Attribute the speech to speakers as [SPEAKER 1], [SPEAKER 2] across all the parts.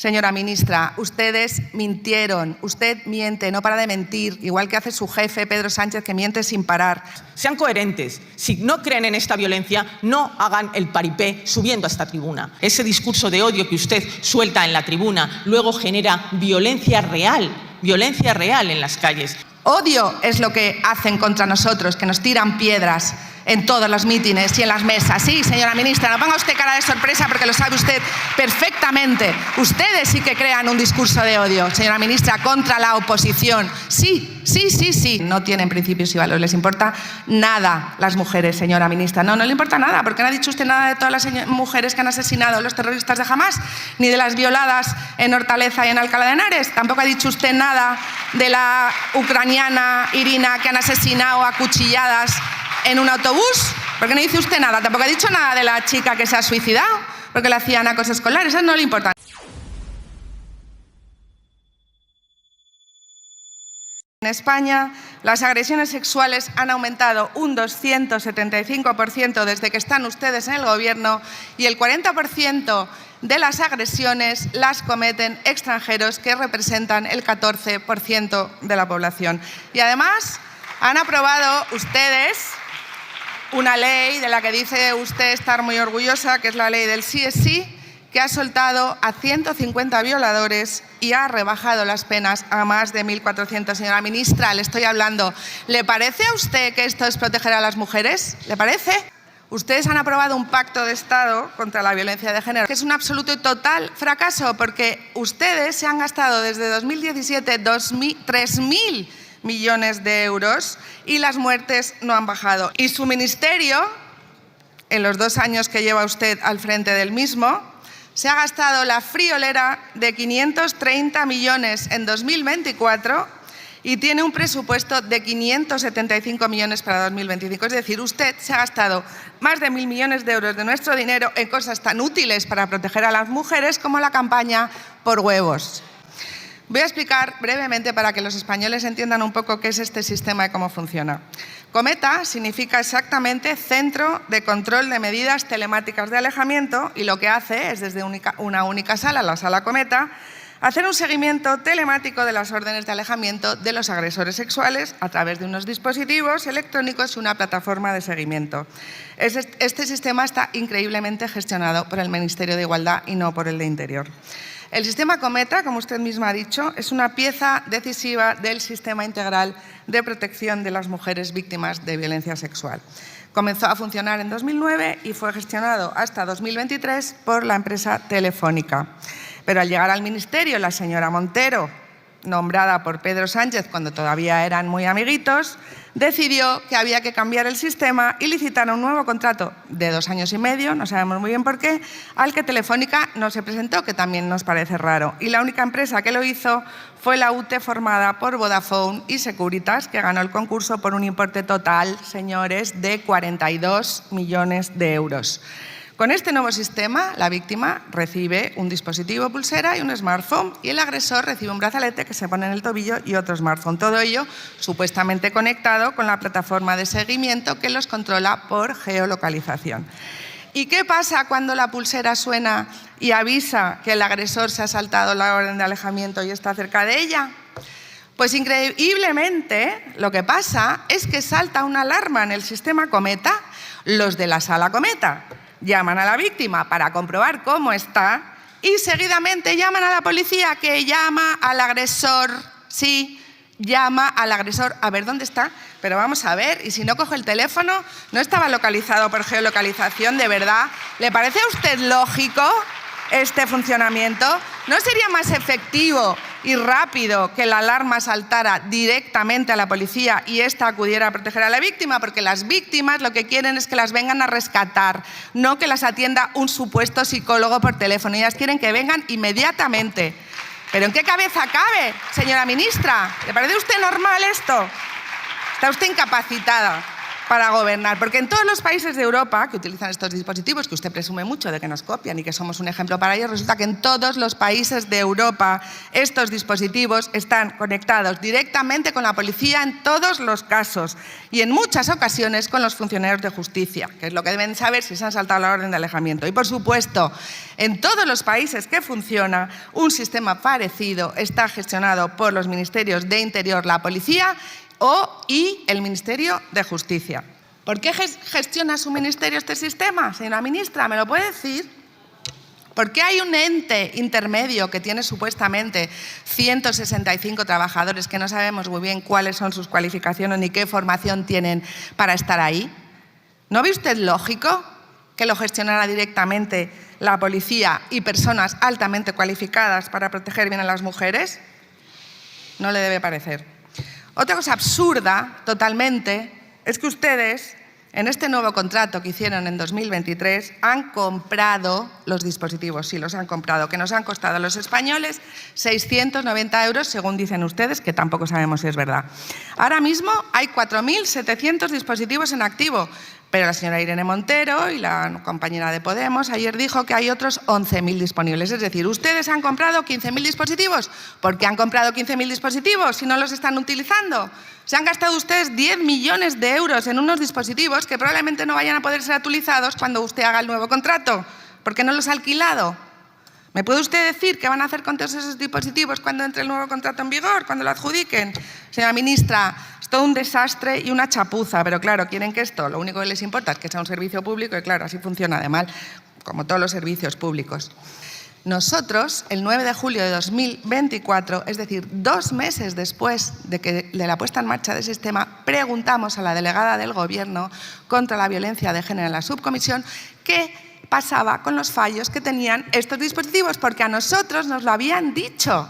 [SPEAKER 1] Señora ministra, ustedes mintieron, usted miente, no para de mentir, igual que hace su jefe, Pedro Sánchez, que miente sin parar.
[SPEAKER 2] Sean coherentes. Si no creen en esta violencia, no hagan el paripé subiendo a esta tribuna. Ese discurso de odio que usted suelta en la tribuna luego genera violencia real en las calles.
[SPEAKER 1] Odio es lo que hacen contra nosotros, que nos tiran piedras en todos los mítines y en las mesas. Sí, señora ministra, no ponga usted cara de sorpresa porque lo sabe usted perfectamente. Ustedes sí que crean un discurso de odio, señora ministra, contra la oposición. Sí. No tienen principios y valores. Les importa nada las mujeres, señora ministra. No le importa nada, porque no ha dicho usted nada de todas las mujeres que han asesinado a los terroristas de Hamás, ni de las violadas en Hortaleza y en Alcalá de Henares. Tampoco ha dicho usted nada de la ucraniana Irina que han asesinado a cuchilladas en un autobús. ¿Por qué no dice usted nada? Tampoco ha dicho nada de la chica que se ha suicidado porque le hacían acoso escolar. Eso no le importa. En España, las agresiones sexuales han aumentado un 275% desde que están ustedes en el Gobierno y el 40% de las agresiones las cometen extranjeros, que representan el 14% de la población. Y además han aprobado ustedes una ley de la que dice usted estar muy orgullosa, que es la ley del sí es sí, que ha soltado a 150 violadores y ha rebajado las penas a más de 1.400. Señora ministra, le estoy hablando. ¿Le parece a usted que esto es proteger a las mujeres? ¿Le parece? Ustedes han aprobado un pacto de Estado contra la violencia de género, que es un absoluto y total fracaso, porque ustedes se han gastado desde 2017 3.000 millones de euros y las muertes no han bajado. Y su ministerio, en los 2 años que lleva usted al frente del mismo, se ha gastado la friolera de 530 millones en 2024 y tiene un presupuesto de 575 millones para 2025. Es decir, usted se ha gastado más de 1.000 millones de euros de nuestro dinero en cosas tan útiles para proteger a las mujeres como la campaña por huevos. Voy a explicar brevemente para que los españoles entiendan un poco qué es este sistema y cómo funciona. Cometa significa exactamente Centro de Control de Medidas Telemáticas de Alejamiento, y lo que hace es, desde una única sala, la sala Cometa, hacer un seguimiento telemático de las órdenes de alejamiento de los agresores sexuales a través de unos dispositivos electrónicos y una plataforma de seguimiento. Este sistema está increíblemente gestionado por el Ministerio de Igualdad y no por el de Interior. El sistema Cometa, como usted misma ha dicho, es una pieza decisiva del sistema integral de protección de las mujeres víctimas de violencia sexual. Comenzó a funcionar en 2009 y fue gestionado hasta 2023 por la empresa Telefónica. Pero al llegar al Ministerio, la señora Montero, nombrada por Pedro Sánchez cuando todavía eran muy amiguitos, decidió que había que cambiar el sistema y licitar un nuevo contrato de 2 años y medio, no sabemos muy bien por qué, al que Telefónica no se presentó, que también nos parece raro. Y la única empresa que lo hizo fue la UTE, formada por Vodafone y Securitas, que ganó el concurso por un importe total, señores, de 42 millones de euros. Con este nuevo sistema, la víctima recibe un dispositivo pulsera y un smartphone, y el agresor recibe un brazalete que se pone en el tobillo y otro smartphone. Todo ello supuestamente conectado con la plataforma de seguimiento que los controla por geolocalización. ¿Y qué pasa cuando la pulsera suena y avisa que el agresor se ha saltado la orden de alejamiento y está cerca de ella? Pues increíblemente lo que pasa es que salta una alarma en el sistema Cometa. Los de la sala Cometa llaman a la víctima para comprobar cómo está y seguidamente llaman a la policía, que llama al agresor. Sí, llama al agresor a ver dónde está. Pero vamos a ver, y si no coge el teléfono, no estaba localizado por geolocalización, ¿de verdad? ¿Le parece a usted lógico este funcionamiento? ¿No sería más efectivo y rápido que la alarma saltara directamente a la policía y ésta acudiera a proteger a la víctima? Porque las víctimas lo que quieren es que las vengan a rescatar, no que las atienda un supuesto psicólogo por teléfono. Ellas quieren que vengan inmediatamente. ¿Pero en qué cabeza cabe, señora ministra? ¿Le parece a usted normal esto? Está usted incapacitada. para gobernar. Porque en todos los países de Europa que utilizan estos dispositivos, que usted presume mucho de que nos copian y que somos un ejemplo para ellos, resulta que en todos los países de Europa estos dispositivos están conectados directamente con la policía en todos los casos y en muchas ocasiones con los funcionarios de justicia, que es lo que deben saber si se han saltado la orden de alejamiento. Y por supuesto, en todos los países que funciona, un sistema parecido está gestionado por los ministerios de Interior, la Policía y el Ministerio de Justicia. ¿Por qué gestiona su ministerio este sistema, señora ministra? ¿Me lo puede decir? ¿Por qué hay un ente intermedio que tiene supuestamente 165 trabajadores que no sabemos muy bien cuáles son sus cualificaciones ni qué formación tienen para estar ahí? ¿No ve usted lógico que lo gestionara directamente la policía y personas altamente cualificadas para proteger bien a las mujeres? No le debe parecer. Otra cosa absurda, totalmente, es que ustedes, en este nuevo contrato que hicieron en 2023, han comprado los dispositivos, sí, los han comprado, que nos han costado a los españoles 690 euros, según dicen ustedes, que tampoco sabemos si es verdad. Ahora mismo hay 4.700 dispositivos en activo, pero la señora Irene Montero y la compañera de Podemos ayer dijo que hay otros 11.000 disponibles. Es decir, ustedes han comprado 15.000 dispositivos. ¿Por qué han comprado 15.000 dispositivos si no los están utilizando? Se han gastado ustedes 10 millones de euros en unos dispositivos que probablemente no vayan a poder ser utilizados cuando usted haga el nuevo contrato. ¿Por qué no los ha alquilado? ¿Me puede usted decir qué van a hacer con todos esos dispositivos cuando entre el nuevo contrato en vigor, cuando lo adjudiquen? Señora ministra, es todo un desastre y una chapuza, pero claro, quieren que esto, lo único que les importa es que sea un servicio público y claro, así funciona de mal, como todos los servicios públicos. Nosotros, el 9 de julio de 2024, es decir, 2 meses después de la puesta en marcha del sistema, preguntamos a la delegada del Gobierno contra la violencia de género en la subcomisión qué pasaba con los fallos que tenían estos dispositivos, porque a nosotros nos lo habían dicho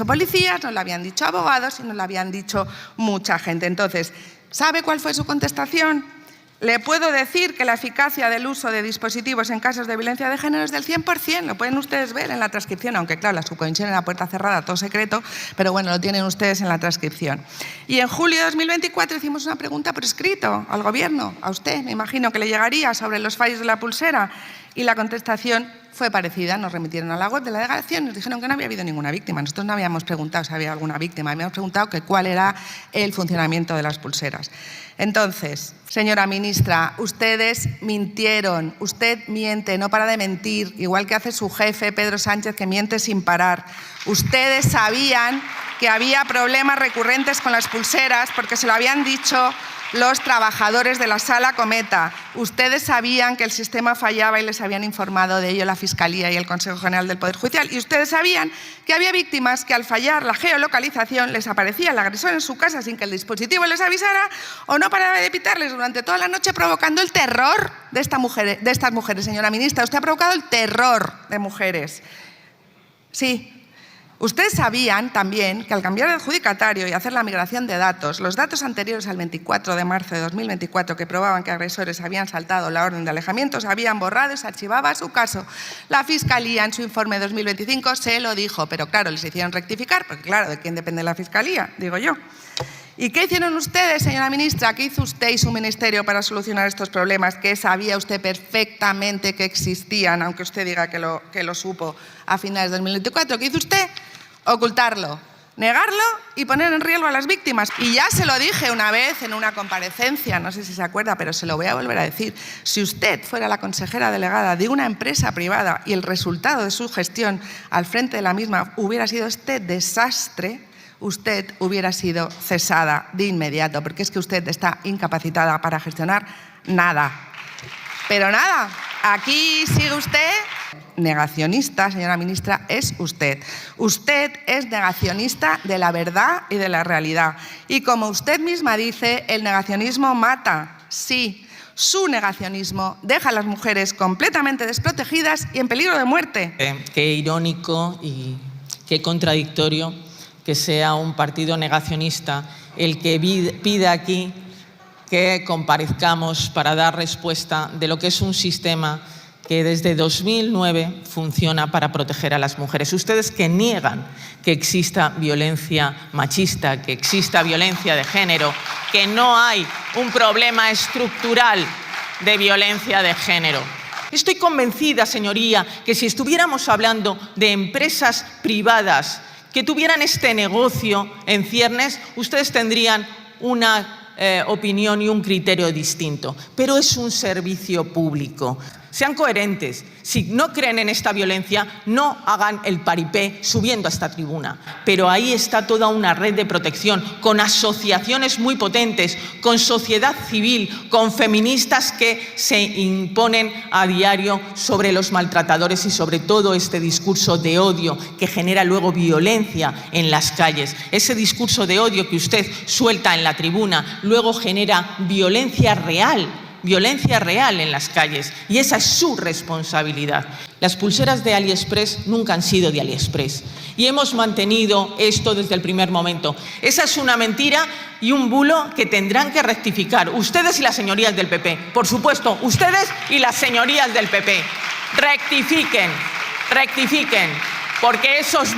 [SPEAKER 1] policías, nos lo habían dicho abogados y nos lo habían dicho mucha gente. Entonces, ¿sabe cuál fue su contestación? Le puedo decir que la eficacia del uso de dispositivos en casos de violencia de género es del 100%, lo pueden ustedes ver en la transcripción, aunque claro, la subcomisión en la puerta cerrada, todo secreto, pero bueno, lo tienen ustedes en la transcripción. Y en julio de 2024 hicimos una pregunta por escrito al Gobierno, a usted, me imagino que le llegaría, sobre los fallos de la pulsera, y la contestación fue parecida. Nos remitieron a la web de la delegación y nos dijeron que no había habido ninguna víctima. Nosotros no habíamos preguntado si había alguna víctima, habíamos preguntado que cuál era el funcionamiento de las pulseras. Entonces, señora ministra, ustedes mintieron, usted miente, no para de mentir, igual que hace su jefe, Pedro Sánchez, que miente sin parar. Ustedes sabían que había problemas recurrentes con las pulseras porque se lo habían dicho los trabajadores de la Sala Cometa. Ustedes sabían que el sistema fallaba y les habían informado de ello la Fiscalía y el Consejo General del Poder Judicial. Y ustedes sabían que había víctimas que al fallar la geolocalización les aparecía el agresor en su casa sin que el dispositivo les avisara o no paraba de pitarles durante toda la noche, provocando el terror de estas mujeres. Señora ministra, usted ha provocado el terror de mujeres. Sí. Ustedes sabían también que al cambiar de adjudicatario y hacer la migración de datos, los datos anteriores al 24 de marzo de 2024 que probaban que agresores habían saltado la orden de alejamiento se habían borrado y se archivaba su caso. La Fiscalía en su informe 2025 se lo dijo, pero claro, les hicieron rectificar, porque claro, ¿de quién depende la Fiscalía? Digo yo. ¿Y qué hicieron ustedes, señora ministra? ¿Qué hizo usted y su ministerio para solucionar estos problemas que sabía usted perfectamente que existían, aunque usted diga que lo supo a finales de 2024? ¿Qué hizo usted? Ocultarlo, negarlo y poner en riesgo a las víctimas. Y ya se lo dije una vez en una comparecencia, no sé si se acuerda, pero se lo voy a volver a decir. Si usted fuera la consejera delegada de una empresa privada y el resultado de su gestión al frente de la misma hubiera sido este desastre, usted hubiera sido cesada de inmediato, porque es que usted está incapacitada para gestionar nada. Pero nada, aquí sigue usted. Negacionista, señora ministra, es usted. Usted es negacionista de la verdad y de la realidad. Y como usted misma dice, el negacionismo mata. Sí, su negacionismo deja a las mujeres completamente desprotegidas y en peligro de muerte.
[SPEAKER 2] Qué irónico y qué contradictorio que sea un partido negacionista el que pida aquí que comparezcamos para dar respuesta de lo que es un sistema que desde 2009 funciona para proteger a las mujeres. Ustedes que niegan que exista violencia machista, que exista violencia de género, que no hay un problema estructural de violencia de género. Estoy convencida, señoría, que si estuviéramos hablando de empresas privadas que tuvieran este negocio en ciernes, ustedes tendrían una opinión y un criterio distinto. Pero es un servicio público. Sean coherentes. Si no creen en esta violencia, no hagan el paripé subiendo a esta tribuna. Pero ahí está toda una red de protección, con asociaciones muy potentes, con sociedad civil, con feministas que se imponen a diario sobre los maltratadores y sobre todo este discurso de odio que genera luego violencia en las calles. Ese discurso de odio que usted suelta en la tribuna luego genera violencia real en las calles, y esa es su responsabilidad. Las pulseras de AliExpress nunca han sido de AliExpress y hemos mantenido esto desde el primer momento. Esa es una mentira y un bulo que tendrán que rectificar ustedes y las señorías del PP. Por supuesto, ustedes y las señorías del PP. Rectifiquen, porque esos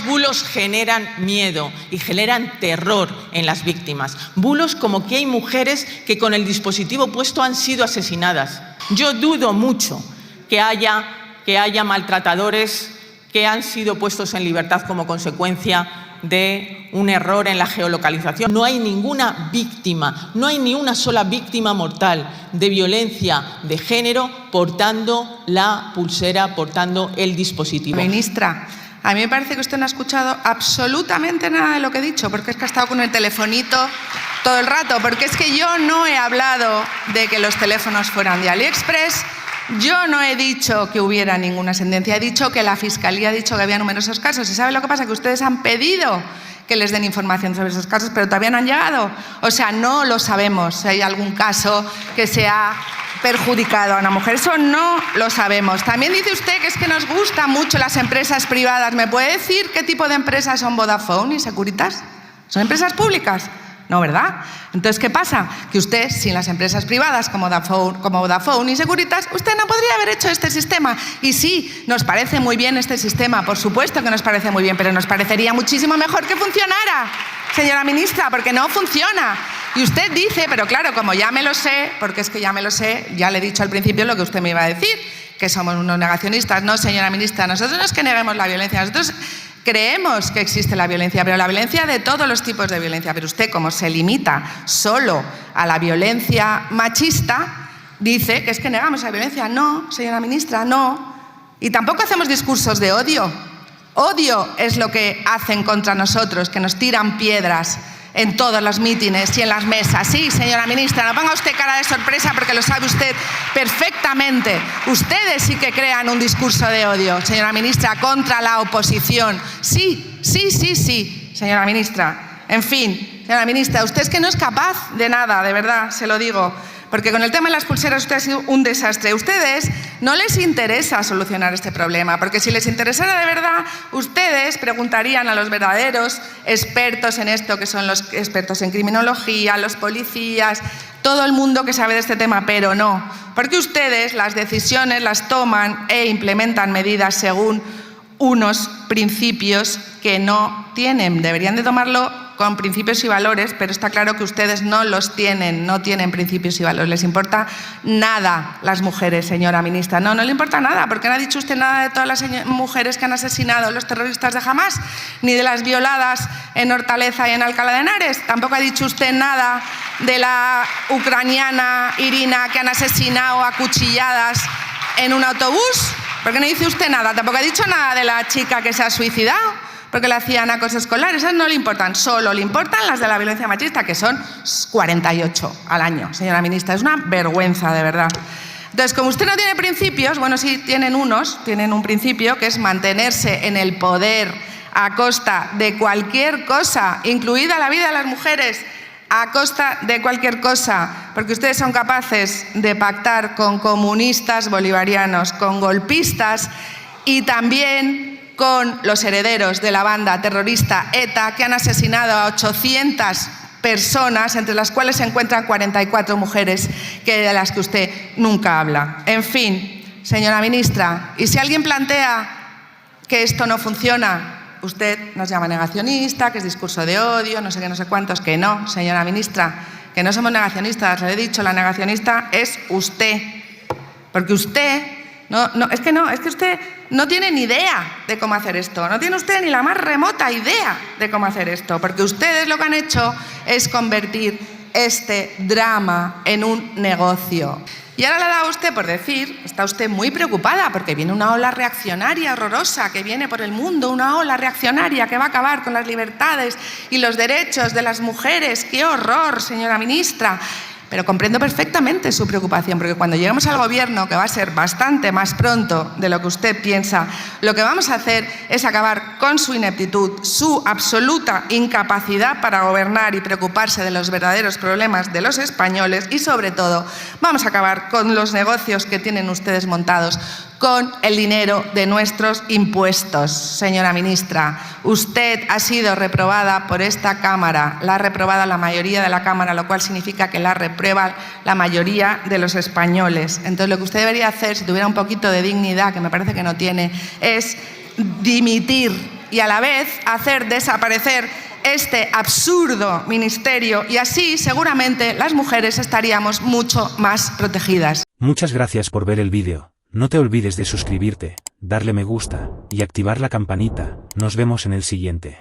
[SPEAKER 2] bulos generan miedo y generan terror en las víctimas. Bulos como que hay mujeres que con el dispositivo puesto han sido asesinadas. Yo dudo mucho que haya maltratadores que han sido puestos en libertad como consecuencia de un error en la geolocalización. No hay ninguna víctima, no hay ni una sola víctima mortal de violencia de género portando la pulsera, portando el dispositivo.
[SPEAKER 1] Ministra, a mí me parece que usted no ha escuchado absolutamente nada de lo que he dicho, porque es que ha estado con el telefonito todo el rato, porque es que yo no he hablado de que los teléfonos fueran de AliExpress, yo no he dicho que hubiera ninguna sentencia, he dicho que la Fiscalía ha dicho que había numerosos casos. ¿Y sabe lo que pasa? Que ustedes han pedido que les den información sobre esos casos, pero todavía no han llegado. O sea, no lo sabemos si hay algún caso que se ha perjudicado a una mujer. Eso no lo sabemos. También dice usted que es que nos gustan mucho las empresas privadas. ¿Me puede decir qué tipo de empresas son Vodafone y Securitas? ¿Son empresas públicas? No, ¿verdad? Entonces, ¿qué pasa? Que usted, sin las empresas privadas como Vodafone y Securitas, usted no podría haber hecho este sistema. Y sí, nos parece muy bien este sistema, por supuesto que nos parece muy bien, pero nos parecería muchísimo mejor que funcionara, señora ministra, porque no funciona. Y usted dice, pero claro, como ya me lo sé, porque es que ya me lo sé, ya le he dicho al principio lo que usted me iba a decir, que somos unos negacionistas. No, señora ministra, nosotros no es que neguemos la violencia, nosotros creemos que existe la violencia, pero la violencia de todos los tipos de violencia. Pero usted, como se limita solo a la violencia machista, dice que es que negamos la violencia. No, señora ministra, no. Y tampoco hacemos discursos de odio. Odio es lo que hacen contra nosotros, que nos tiran piedras en todos los mítines y en las mesas. Sí, señora ministra, no ponga usted cara de sorpresa porque lo sabe usted perfectamente. Ustedes sí que crean un discurso de odio, señora ministra, contra la oposición. Sí, señora ministra. En fin, señora ministra, usted es que no es capaz de nada, de verdad, se lo digo. Porque con el tema de las pulseras usted ha sido un desastre. A ustedes no les interesa solucionar este problema, porque si les interesara de verdad, ustedes preguntarían a los verdaderos expertos en esto, que son los expertos en criminología, los policías, todo el mundo que sabe de este tema, pero no. Porque ustedes las decisiones las toman e implementan medidas según unos principios que no tienen. Deberían de tomarlo con principios y valores, pero está claro que ustedes no los tienen, no tienen principios y valores. Les importa nada las mujeres, señora ministra. No le importa nada, porque no ha dicho usted nada de todas las mujeres que han asesinado los terroristas de Hamás, ni de las violadas en Hortaleza y en Alcalá de Henares. Tampoco ha dicho usted nada de la ucraniana Irina que han asesinado a cuchilladas en un autobús. ¿Por qué no dice usted nada? Tampoco ha dicho nada de la chica que se ha suicidado porque le hacían acoso escolar. Esas no le importan, solo le importan las de la violencia machista, que son 48 al año, señora ministra. Es una vergüenza, de verdad. Entonces, como usted no tiene principios, bueno, sí, tienen un principio, que es mantenerse en el poder a costa de cualquier cosa, incluida la vida de las mujeres, a costa de cualquier cosa, porque ustedes son capaces de pactar con comunistas bolivarianos, con golpistas y también con los herederos de la banda terrorista ETA, que han asesinado a 800 personas, entre las cuales se encuentran 44 mujeres de las que usted nunca habla. En fin, señora ministra, y si alguien plantea que esto no funciona, usted nos llama negacionista, que es discurso de odio, no sé qué, no sé cuántos, que no, señora ministra, que no somos negacionistas, le he dicho, la negacionista es usted, porque usted, es que usted no tiene ni idea de cómo hacer esto, no tiene usted ni la más remota idea de cómo hacer esto, porque ustedes lo que han hecho es convertir este drama en un negocio. Y ahora le da a usted por decir, está usted muy preocupada porque viene una ola reaccionaria horrorosa que viene por el mundo, una ola reaccionaria que va a acabar con las libertades y los derechos de las mujeres. ¡Qué horror, señora ministra! Pero comprendo perfectamente su preocupación, porque cuando lleguemos al gobierno, que va a ser bastante más pronto de lo que usted piensa, lo que vamos a hacer es acabar con su ineptitud, su absoluta incapacidad para gobernar y preocuparse de los verdaderos problemas de los españoles y, sobre todo, vamos a acabar con los negocios que tienen ustedes montados con el dinero de nuestros impuestos. Señora ministra, usted ha sido reprobada por esta Cámara, la ha reprobado la mayoría de la Cámara, lo cual significa que la reprueba la mayoría de los españoles. Entonces, lo que usted debería hacer, si tuviera un poquito de dignidad, que me parece que no tiene, es dimitir y a la vez hacer desaparecer este absurdo ministerio, y así seguramente las mujeres estaríamos mucho más protegidas.
[SPEAKER 3] Muchas gracias por ver el vídeo. No te olvides de suscribirte, darle me gusta y activar la campanita. Nos vemos en el siguiente.